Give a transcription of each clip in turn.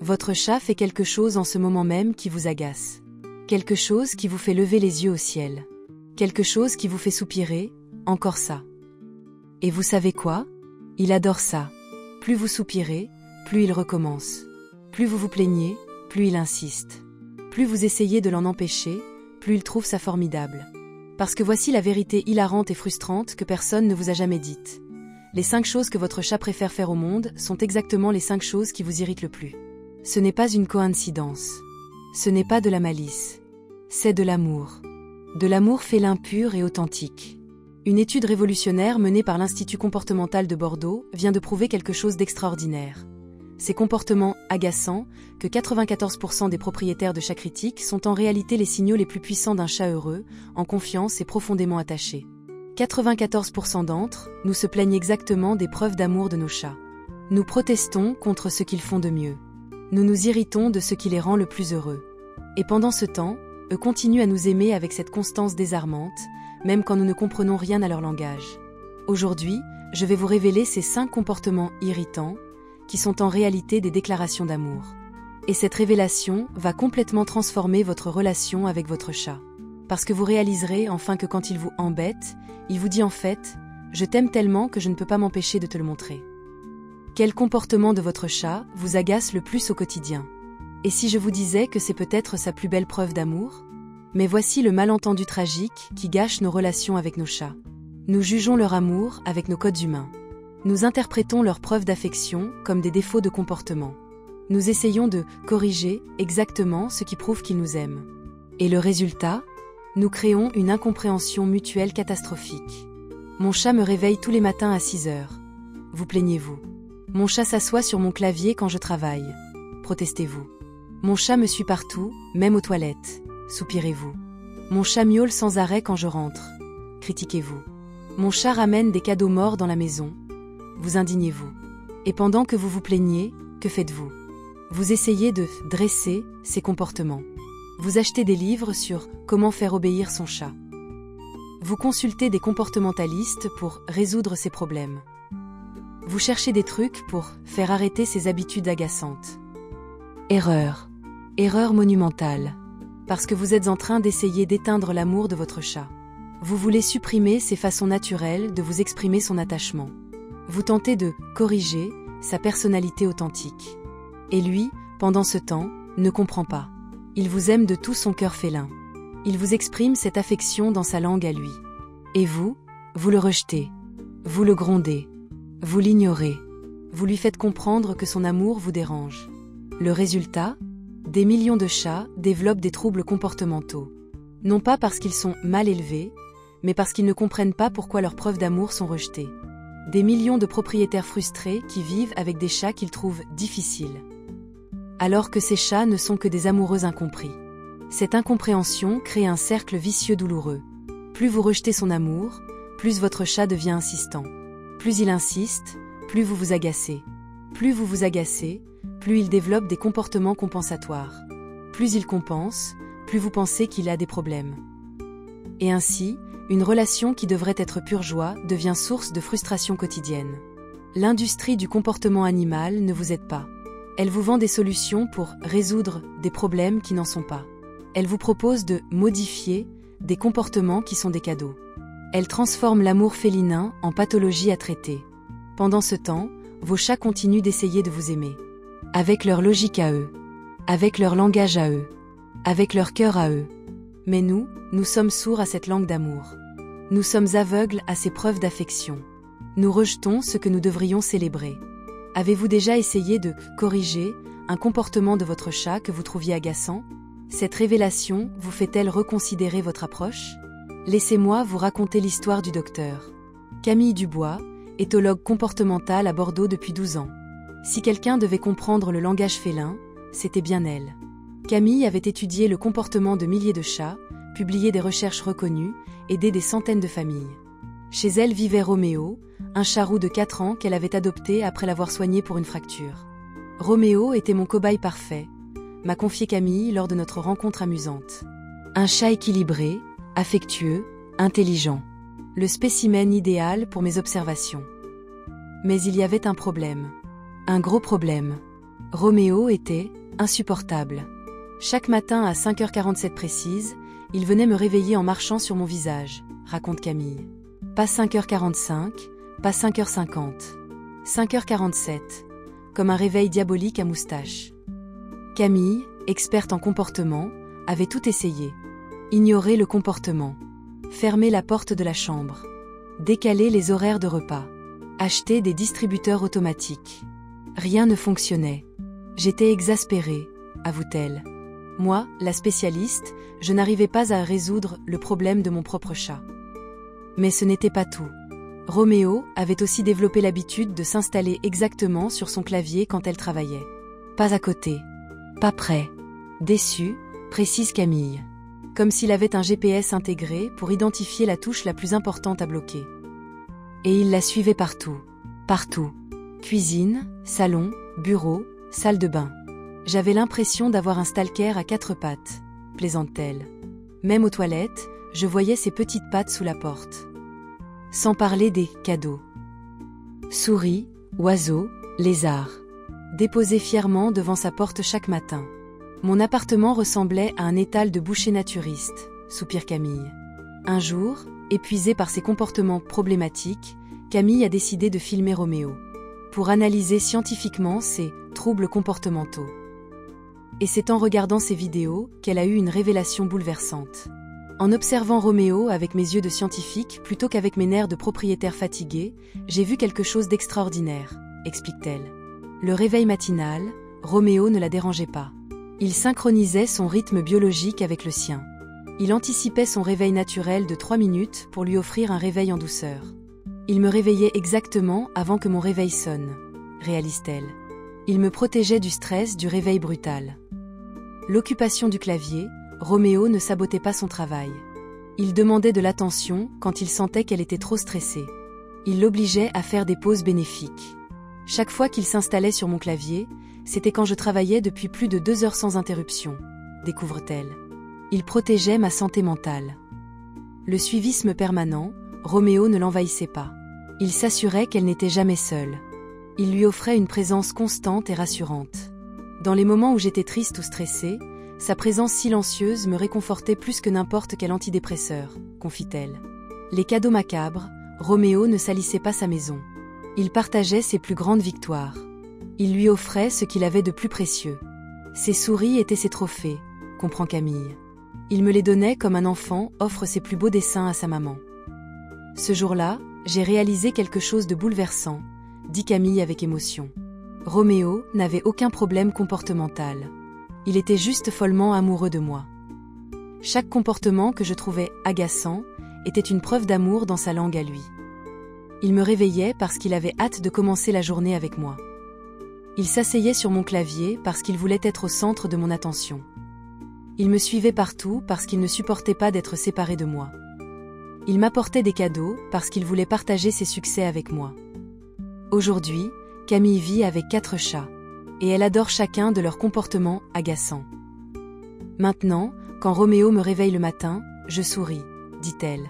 Votre chat fait quelque chose en ce moment même qui vous agace. Quelque chose qui vous fait lever les yeux au ciel. Quelque chose qui vous fait soupirer, encore ça. Et vous savez quoi? Il adore ça. Plus vous soupirez, plus il recommence. Plus vous vous plaignez, plus il insiste. Plus vous essayez de l'en empêcher, plus il trouve ça formidable. Parce que voici la vérité hilarante et frustrante que personne ne vous a jamais dite. Les 5 choses que votre chat préfère faire au monde sont exactement les 5 choses qui vous irritent le plus. Ce n'est pas une coïncidence. Ce n'est pas de la malice. C'est de l'amour. De l'amour félin pur et authentique. Une étude révolutionnaire menée par l'Institut comportemental de Bordeaux vient de prouver quelque chose d'extraordinaire. Ces comportements agaçants, que 94% des propriétaires de chats critiquent, sont en réalité les signaux les plus puissants d'un chat heureux, en confiance et profondément attaché. 94% d'entre nous se plaignent exactement des preuves d'amour de nos chats. Nous protestons contre ce qu'ils font de mieux. Nous nous irritons de ce qui les rend le plus heureux. Et pendant ce temps, eux continuent à nous aimer avec cette constance désarmante, même quand nous ne comprenons rien à leur langage. Aujourd'hui, je vais vous révéler ces 5 comportements irritants, qui sont en réalité des déclarations d'amour. Et cette révélation va complètement transformer votre relation avec votre chat. Parce que vous réaliserez enfin que quand il vous embête, il vous dit en fait « Je t'aime tellement que je ne peux pas m'empêcher de te le montrer ». Quel comportement de votre chat vous agace le plus au quotidien? Et si je vous disais que c'est peut-être sa plus belle preuve d'amour? Mais voici le malentendu tragique qui gâche nos relations avec nos chats. Nous jugeons leur amour avec nos codes humains. Nous interprétons leurs preuves d'affection comme des défauts de comportement. Nous essayons de corriger exactement ce qui prouve qu'ils nous aiment. Et le résultat? Nous créons une incompréhension mutuelle catastrophique. Mon chat me réveille tous les matins à 6 heures. Vous plaignez-vous. Mon chat s'assoit sur mon clavier quand je travaille. Protestez-vous. Mon chat me suit partout, même aux toilettes. Soupirez-vous. Mon chat miaule sans arrêt quand je rentre. Critiquez-vous. Mon chat ramène des cadeaux morts dans la maison. Vous indignez-vous. Et pendant que vous vous plaignez, que faites-vous? Vous essayez de dresser ces comportements. Vous achetez des livres sur comment faire obéir son chat. Vous consultez des comportementalistes pour résoudre ces problèmes. Vous cherchez des trucs pour faire arrêter ces habitudes agaçantes. Erreur. Erreur monumentale. Parce que vous êtes en train d'essayer d'éteindre l'amour de votre chat. Vous voulez supprimer ses façons naturelles de vous exprimer son attachement. Vous tentez de corriger sa personnalité authentique. Et lui, pendant ce temps, ne comprend pas. Il vous aime de tout son cœur félin. Il vous exprime cette affection dans sa langue à lui. Et vous le rejetez. Vous le grondez. Vous l'ignorez. Vous lui faites comprendre que son amour vous dérange. Le résultat? Des millions de chats développent des troubles comportementaux. Non pas parce qu'ils sont mal élevés, mais parce qu'ils ne comprennent pas pourquoi leurs preuves d'amour sont rejetées. Des millions de propriétaires frustrés qui vivent avec des chats qu'ils trouvent difficiles. Alors que ces chats ne sont que des amoureux incompris. Cette incompréhension crée un cercle vicieux douloureux. Plus vous rejetez son amour, plus votre chat devient insistant. Plus il insiste, plus vous vous agacez. Plus vous vous agacez, plus il développe des comportements compensatoires. Plus il compense, plus vous pensez qu'il a des problèmes. Et ainsi, une relation qui devrait être pure joie devient source de frustration quotidienne. L'industrie du comportement animal ne vous aide pas. Elle vous vend des solutions pour résoudre des problèmes qui n'en sont pas. Elle vous propose de modifier des comportements qui sont des cadeaux. Elle transforme l'amour félinin en pathologie à traiter. Pendant ce temps, vos chats continuent d'essayer de vous aimer. Avec leur logique à eux. Avec leur langage à eux. Avec leur cœur à eux. Mais nous sommes sourds à cette langue d'amour. Nous sommes aveugles à ces preuves d'affection. Nous rejetons ce que nous devrions célébrer. Avez-vous déjà essayé de corriger un comportement de votre chat que vous trouviez agaçant? Cette révélation vous fait-elle reconsidérer votre approche? Laissez-moi vous raconter l'histoire du docteur Camille Dubois, éthologue comportemental à Bordeaux depuis 12 ans. Si quelqu'un devait comprendre le langage félin, c'était bien elle. Camille avait étudié le comportement de milliers de chats, publié des recherches reconnues, aidé des centaines de familles. Chez elle vivait Roméo, un chat roux de 4 ans qu'elle avait adopté après l'avoir soigné pour une fracture. Roméo était mon cobaye parfait, m'a confié Camille lors de notre rencontre amusante. Un chat équilibré, affectueux, intelligent. Le spécimen idéal pour mes observations. Mais il y avait un problème. Un gros problème. Roméo était insupportable. Chaque matin à 5h47 précise, il venait me réveiller en marchant sur mon visage, raconte Camille. Pas 5h45, pas 5h50. 5h47, comme un réveil diabolique à moustache. Camille, experte en comportement, avait tout essayé. Ignorer le comportement. Fermer la porte de la chambre. Décaler les horaires de repas. Acheter des distributeurs automatiques. Rien ne fonctionnait. J'étais exaspérée, avoue-t-elle. Moi, la spécialiste, je n'arrivais pas à résoudre le problème de mon propre chat. Mais ce n'était pas tout. Roméo avait aussi développé l'habitude de s'installer exactement sur son clavier quand elle travaillait. Pas à côté. Pas près. Déçu, précise Camille. Comme s'il avait un GPS intégré pour identifier la touche la plus importante à bloquer. Et il la suivait partout. Partout. Cuisine, salon, bureau, salle de bain. J'avais l'impression d'avoir un stalker à 4 pattes, plaisante-t-elle. Même aux toilettes, je voyais ses petites pattes sous la porte. Sans parler des cadeaux. Souris, oiseaux, lézards. Déposés fièrement devant sa porte chaque matin. Mon appartement ressemblait à un étal de boucher naturiste, soupire Camille. Un jour, épuisée par ses comportements problématiques, Camille a décidé de filmer Roméo. Pour analyser scientifiquement ses troubles comportementaux. Et c'est en regardant ces vidéos qu'elle a eu une révélation bouleversante. En observant Roméo avec mes yeux de scientifique plutôt qu'avec mes nerfs de propriétaire fatigué, j'ai vu quelque chose d'extraordinaire, explique-t-elle. Le réveil matinal, Roméo ne la dérangeait pas. Il synchronisait son rythme biologique avec le sien. Il anticipait son réveil naturel de 3 minutes pour lui offrir un réveil en douceur. Il me réveillait exactement avant que mon réveil sonne, réalise-t-elle. Il me protégeait du stress du réveil brutal. L'occupation du clavier, Roméo ne sabotait pas son travail. Il demandait de l'attention quand il sentait qu'elle était trop stressée. Il l'obligeait à faire des pauses bénéfiques. Chaque fois qu'il s'installait sur mon clavier, c'était quand je travaillais depuis plus de 2 heures sans interruption, découvre-t-elle. Il protégeait ma santé mentale. Le suivisme permanent, Roméo ne l'envahissait pas. Il s'assurait qu'elle n'était jamais seule. Il lui offrait une présence constante et rassurante. Dans les moments où j'étais triste ou stressée, sa présence silencieuse me réconfortait plus que n'importe quel antidépresseur, confie-t-elle. Les cadeaux macabres, Roméo ne salissait pas sa maison. Il partageait ses plus grandes victoires. Il lui offrait ce qu'il avait de plus précieux. Ses souris étaient ses trophées, comprend Camille. Il me les donnait comme un enfant offre ses plus beaux dessins à sa maman. Ce jour-là, j'ai réalisé quelque chose de bouleversant, dit Camille avec émotion. Roméo n'avait aucun problème comportemental. Il était juste follement amoureux de moi. Chaque comportement que je trouvais agaçant était une preuve d'amour dans sa langue à lui. Il me réveillait parce qu'il avait hâte de commencer la journée avec moi. Il s'asseyait sur mon clavier parce qu'il voulait être au centre de mon attention. Il me suivait partout parce qu'il ne supportait pas d'être séparé de moi. Il m'apportait des cadeaux parce qu'il voulait partager ses succès avec moi. Aujourd'hui, Camille vit avec 4 chats, et elle adore chacun de leurs comportements agaçants. Maintenant, quand Roméo me réveille le matin, je souris, dit-elle.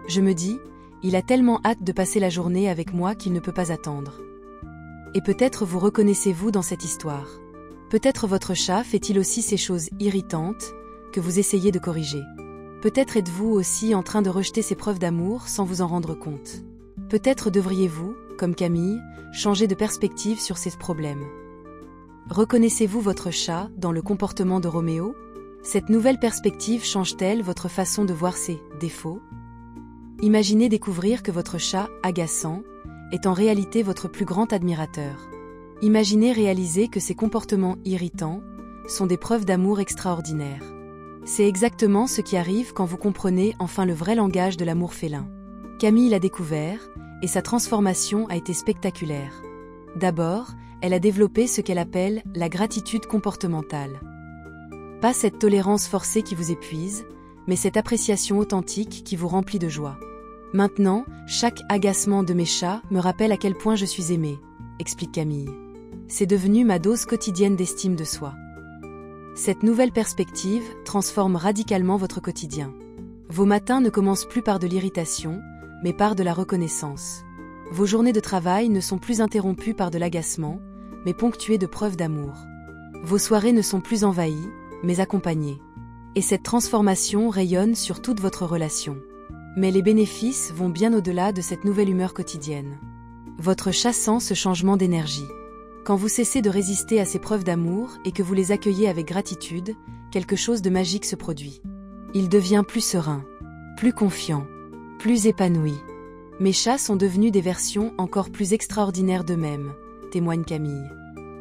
Je me dis, il a tellement hâte de passer la journée avec moi qu'il ne peut pas attendre. Et peut-être vous reconnaissez-vous dans cette histoire. Peut-être votre chat fait-il aussi ces choses irritantes que vous essayez de corriger. Peut-être êtes-vous aussi en train de rejeter ces preuves d'amour sans vous en rendre compte. Peut-être devriez-vous, comme Camille, changer de perspective sur ces problèmes. Reconnaissez-vous votre chat dans le comportement de Roméo? Cette nouvelle perspective change-t-elle votre façon de voir ses défauts? Imaginez découvrir que votre chat, agaçant, est en réalité votre plus grand admirateur. Imaginez réaliser que ces comportements irritants sont des preuves d'amour extraordinaires. C'est exactement ce qui arrive quand vous comprenez enfin le vrai langage de l'amour félin. Camille l'a découvert, et sa transformation a été spectaculaire. D'abord, elle a développé ce qu'elle appelle la gratitude comportementale. Pas cette tolérance forcée qui vous épuise, mais cette appréciation authentique qui vous remplit de joie. Maintenant, chaque agacement de mes chats me rappelle à quel point je suis aimée, explique Camille. C'est devenu ma dose quotidienne d'estime de soi. Cette nouvelle perspective transforme radicalement votre quotidien. Vos matins ne commencent plus par de l'irritation, mais par de la reconnaissance. Vos journées de travail ne sont plus interrompues par de l'agacement, mais ponctuées de preuves d'amour. Vos soirées ne sont plus envahies, mais accompagnées. Et cette transformation rayonne sur toute votre relation. Mais les bénéfices vont bien au-delà de cette nouvelle humeur quotidienne. Votre chat sent ce changement d'énergie. Quand vous cessez de résister à ces preuves d'amour et que vous les accueillez avec gratitude, quelque chose de magique se produit. Il devient plus serein, plus confiant, plus épanoui. Mes chats sont devenus des versions encore plus extraordinaires d'eux-mêmes, témoigne Camille.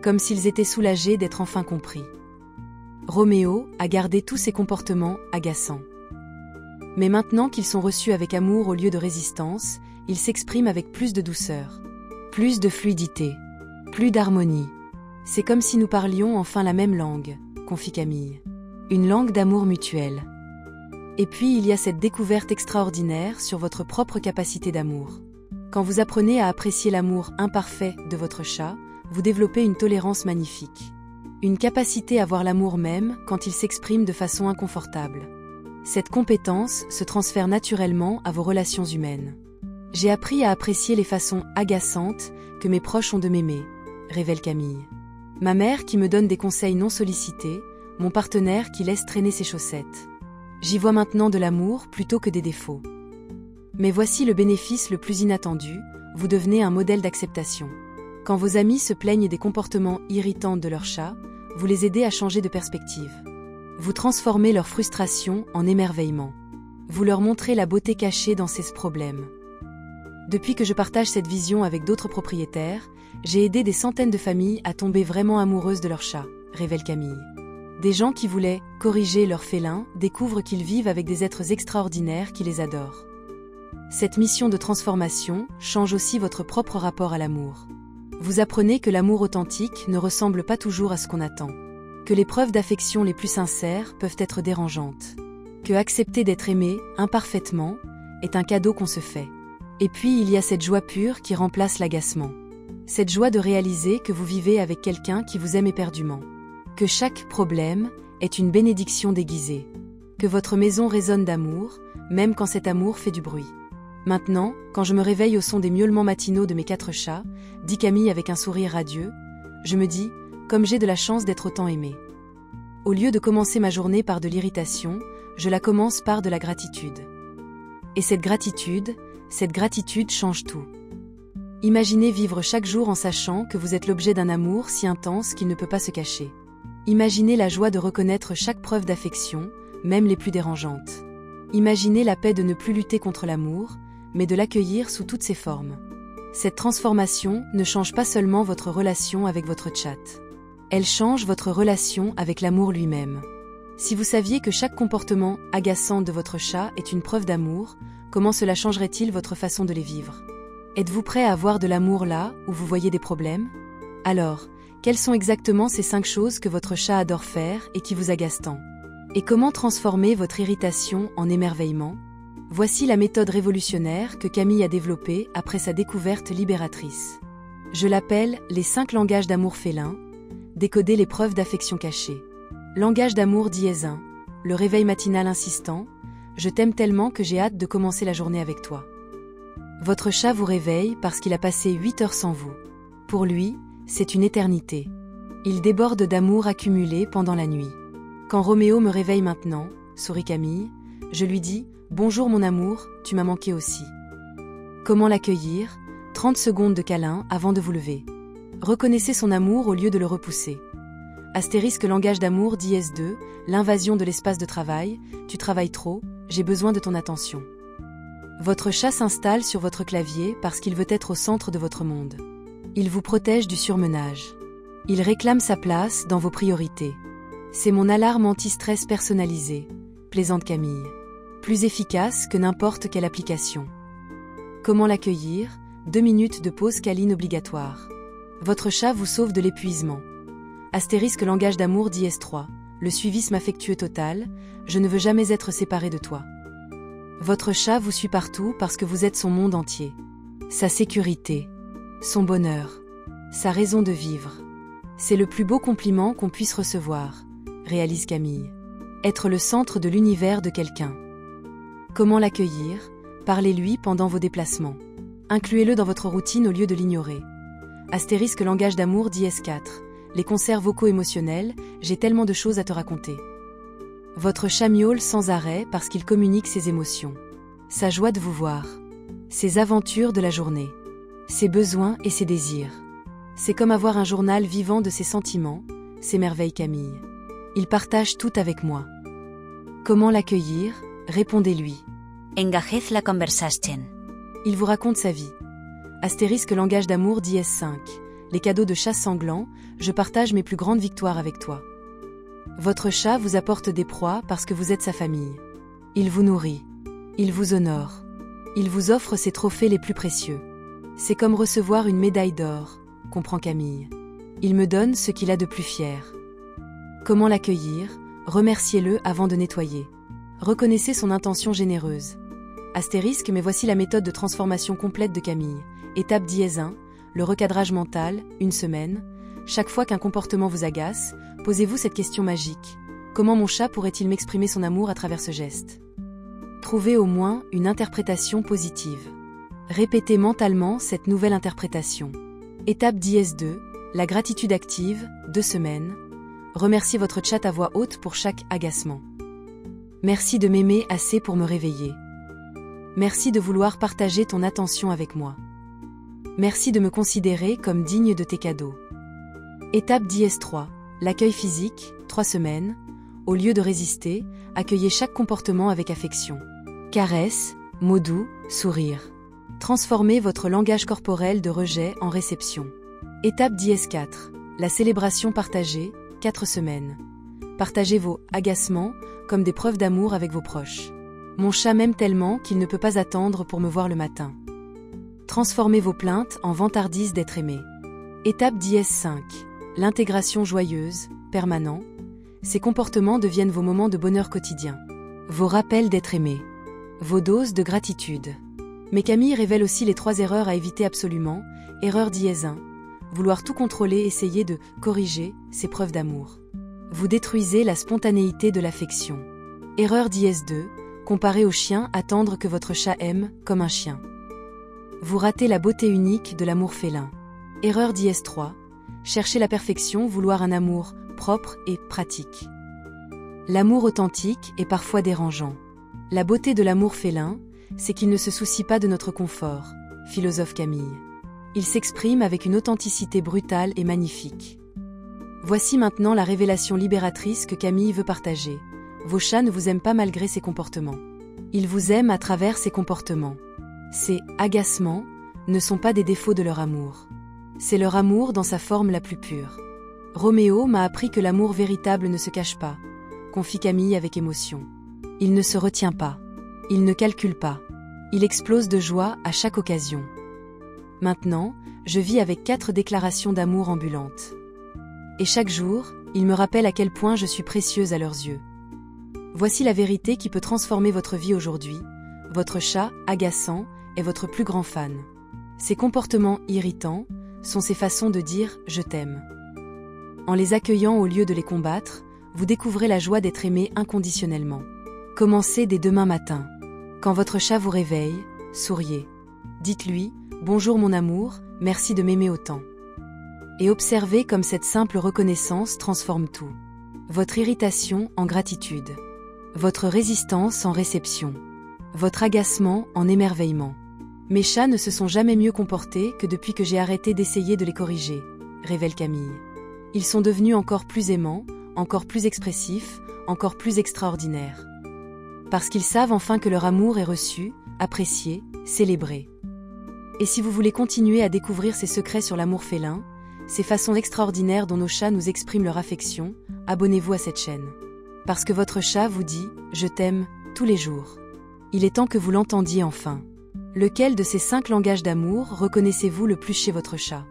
Comme s'ils étaient soulagés d'être enfin compris. Roméo a gardé tous ses comportements agaçants. Mais maintenant qu'ils sont reçus avec amour au lieu de résistance, ils s'expriment avec plus de douceur, plus de fluidité, plus d'harmonie. C'est comme si nous parlions enfin la même langue, confie Camille. Une langue d'amour mutuel. Et puis il y a cette découverte extraordinaire sur votre propre capacité d'amour. Quand vous apprenez à apprécier l'amour imparfait de votre chat, vous développez une tolérance magnifique. Une capacité à voir l'amour même quand il s'exprime de façon inconfortable. Cette compétence se transfère naturellement à vos relations humaines. J'ai appris à apprécier les façons agaçantes que mes proches ont de m'aimer, révèle Camille. Ma mère qui me donne des conseils non sollicités, mon partenaire qui laisse traîner ses chaussettes. J'y vois maintenant de l'amour plutôt que des défauts. Mais voici le bénéfice le plus inattendu, vous devenez un modèle d'acceptation. Quand vos amis se plaignent des comportements irritants de leur chat, vous les aidez à changer de perspective. Vous transformez leur frustration en émerveillement. Vous leur montrez la beauté cachée dans ces problèmes. Depuis que je partage cette vision avec d'autres propriétaires, j'ai aidé des centaines de familles à tomber vraiment amoureuses de leur chat, révèle Camille. Des gens qui voulaient corriger leur félin découvrent qu'ils vivent avec des êtres extraordinaires qui les adorent. Cette mission de transformation change aussi votre propre rapport à l'amour. Vous apprenez que l'amour authentique ne ressemble pas toujours à ce qu'on attend. Que les preuves d'affection les plus sincères peuvent être dérangeantes. Que accepter d'être aimé, imparfaitement, est un cadeau qu'on se fait. Et puis il y a cette joie pure qui remplace l'agacement. Cette joie de réaliser que vous vivez avec quelqu'un qui vous aime éperdument. Que chaque problème est une bénédiction déguisée. Que votre maison résonne d'amour, même quand cet amour fait du bruit. Maintenant, quand je me réveille au son des miaulements matinaux de mes 4 chats, dit Camille avec un sourire radieux, je me dis, comme j'ai de la chance d'être autant aimée. Au lieu de commencer ma journée par de l'irritation, je la commence par de la gratitude. Et cette gratitude change tout. Imaginez vivre chaque jour en sachant que vous êtes l'objet d'un amour si intense qu'il ne peut pas se cacher. Imaginez la joie de reconnaître chaque preuve d'affection, même les plus dérangeantes. Imaginez la paix de ne plus lutter contre l'amour, mais de l'accueillir sous toutes ses formes. Cette transformation ne change pas seulement votre relation avec votre chat. Elle change votre relation avec l'amour lui-même. Si vous saviez que chaque comportement agaçant de votre chat est une preuve d'amour, comment cela changerait-il votre façon de les vivre? Êtes-vous prêt à avoir de l'amour là où vous voyez des problèmes? Alors, quelles sont exactement ces 5 choses que votre chat adore faire et qui vous agacent tant? Et comment transformer votre irritation en émerveillement? Voici la méthode révolutionnaire que Camille a développée après sa découverte libératrice. Je l'appelle les 5 langages d'amour félin, décoder les preuves d'affection cachées. Langage d'amour dièse 1, le réveil matinal insistant, je t'aime tellement que j'ai hâte de commencer la journée avec toi. Votre chat vous réveille parce qu'il a passé 8 heures sans vous. Pour lui, c'est une éternité. Il déborde d'amour accumulé pendant la nuit. Quand Roméo me réveille maintenant, sourit Camille, je lui dis « Bonjour mon amour, tu m'as manqué aussi ». Comment l'accueillir? 30 secondes de câlin avant de vous lever. Reconnaissez son amour au lieu de le repousser. Astérisque langage d'amour dièse 2, l'invasion de l'espace de travail, tu travailles trop, j'ai besoin de ton attention. Votre chat s'installe sur votre clavier parce qu'il veut être au centre de votre monde. Il vous protège du surmenage. Il réclame sa place dans vos priorités. C'est mon alarme anti-stress personnalisée, plaisante Camille. Plus efficace que n'importe quelle application. Comment l'accueillir? 2 minutes de pause câline obligatoire. Votre chat vous sauve de l'épuisement. Astérisque langage d'amour dièse 3, le suivisme affectueux total, je ne veux jamais être séparé de toi. Votre chat vous suit partout parce que vous êtes son monde entier. Sa sécurité, son bonheur, sa raison de vivre. C'est le plus beau compliment qu'on puisse recevoir, réalise Camille. Être le centre de l'univers de quelqu'un. Comment l'accueillir? Parlez-lui pendant vos déplacements. Incluez-le dans votre routine au lieu de l'ignorer. Astérisque langage d'amour d'IS4. Les concerts vocaux émotionnels, j'ai tellement de choses à te raconter. Votre chat miaule sans arrêt parce qu'il communique ses émotions. Sa joie de vous voir. Ses aventures de la journée. Ses besoins et ses désirs. C'est comme avoir un journal vivant de ses sentiments, s'émerveille Camille. Il partage tout avec moi. Comment l'accueillir? Répondez-lui. Engagez la conversation. Il vous raconte sa vie. Astérisque langage d'amour d'IS5. Les cadeaux de chasse sanglants, je partage mes plus grandes victoires avec toi. Votre chat vous apporte des proies parce que vous êtes sa famille. Il vous nourrit. Il vous honore. Il vous offre ses trophées les plus précieux. C'est comme recevoir une médaille d'or, comprend Camille. Il me donne ce qu'il a de plus fier. Comment l'accueillir? Remerciez-le avant de nettoyer. Reconnaissez son intention généreuse. Astérisque, mais voici la méthode de transformation complète de Camille. Étape d'IS1, le recadrage mental, 1 semaine. Chaque fois qu'un comportement vous agace, posez-vous cette question magique. Comment mon chat pourrait-il m'exprimer son amour à travers ce geste? Trouvez au moins une interprétation positive. Répétez mentalement cette nouvelle interprétation. Étape d'IS2, la gratitude active, 2 semaines. Remerciez votre chat à voix haute pour chaque agacement. Merci de m'aimer assez pour me réveiller. Merci de vouloir partager ton attention avec moi. Merci de me considérer comme digne de tes cadeaux. Étape d'IS3, l'accueil physique, 3 semaines. Au lieu de résister, accueillez chaque comportement avec affection. Caresse, mots doux, sourire. Transformez votre langage corporel de rejet en réception. Étape d'IS4, la célébration partagée, 4 semaines. Partagez vos agacements comme des preuves d'amour avec vos proches. Mon chat m'aime tellement qu'il ne peut pas attendre pour me voir le matin. Transformez vos plaintes en vantardise d'être aimé. Étape d'IS5, l'intégration joyeuse, permanent. Ces comportements deviennent vos moments de bonheur quotidien. Vos rappels d'être aimé. Vos doses de gratitude. Mais Camille révèle aussi les 3 erreurs à éviter absolument. Erreur d'IS1. Vouloir tout contrôler, essayer de corriger ces preuves d'amour. Vous détruisez la spontanéité de l'affection. Erreur d'IS2. Comparer au chien, attendre que votre chat aime comme un chien. Vous ratez la beauté unique de l'amour félin. Erreur d'IS3. Chercher la perfection, vouloir un amour propre et pratique. L'amour authentique est parfois dérangeant. La beauté de l'amour félin, c'est qu'il ne se soucie pas de notre confort, philosophe Camille. Il s'exprime avec une authenticité brutale et magnifique. Voici maintenant la révélation libératrice que Camille veut partager. Vos chats ne vous aiment pas malgré ses comportements. Ils vous aiment à travers ses comportements. Ces agacements ne sont pas des défauts de leur amour. C'est leur amour dans sa forme la plus pure. Roméo m'a appris que l'amour véritable ne se cache pas, confie Camille avec émotion. Il ne se retient pas. Il ne calcule pas. Il explose de joie à chaque occasion. Maintenant, je vis avec 4 déclarations d'amour ambulantes. Et chaque jour, ils me rappellent à quel point je suis précieuse à leurs yeux. Voici la vérité qui peut transformer votre vie aujourd'hui. Votre chat, agaçant, est votre plus grand fan. Ses comportements irritants sont ses façons de dire « je t'aime ». En les accueillant au lieu de les combattre, vous découvrez la joie d'être aimé inconditionnellement. Commencez dès demain matin. Quand votre chat vous réveille, souriez. Dites-lui « Bonjour mon amour, merci de m'aimer autant ». Et observez comme cette simple reconnaissance transforme tout. Votre irritation en gratitude. Votre résistance en réception. Votre agacement en émerveillement. Mes chats ne se sont jamais mieux comportés que depuis que j'ai arrêté d'essayer de les corriger, révèle Camille. Ils sont devenus encore plus aimants, encore plus expressifs, encore plus extraordinaires. Parce qu'ils savent enfin que leur amour est reçu, apprécié, célébré. Et si vous voulez continuer à découvrir ces secrets sur l'amour félin, ces façons extraordinaires dont nos chats nous expriment leur affection, abonnez-vous à cette chaîne. Parce que votre chat vous dit « Je t'aime » tous les jours. Il est temps que vous l'entendiez enfin. Lequel de ces 5 langages d'amour reconnaissez-vous le plus chez votre chat?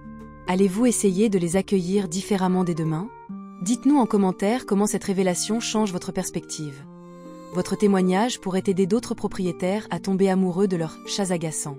Allez-vous essayer de les accueillir différemment dès demain? Dites-nous en commentaire comment cette révélation change votre perspective. Votre témoignage pourrait aider d'autres propriétaires à tomber amoureux de leurs chats agaçants.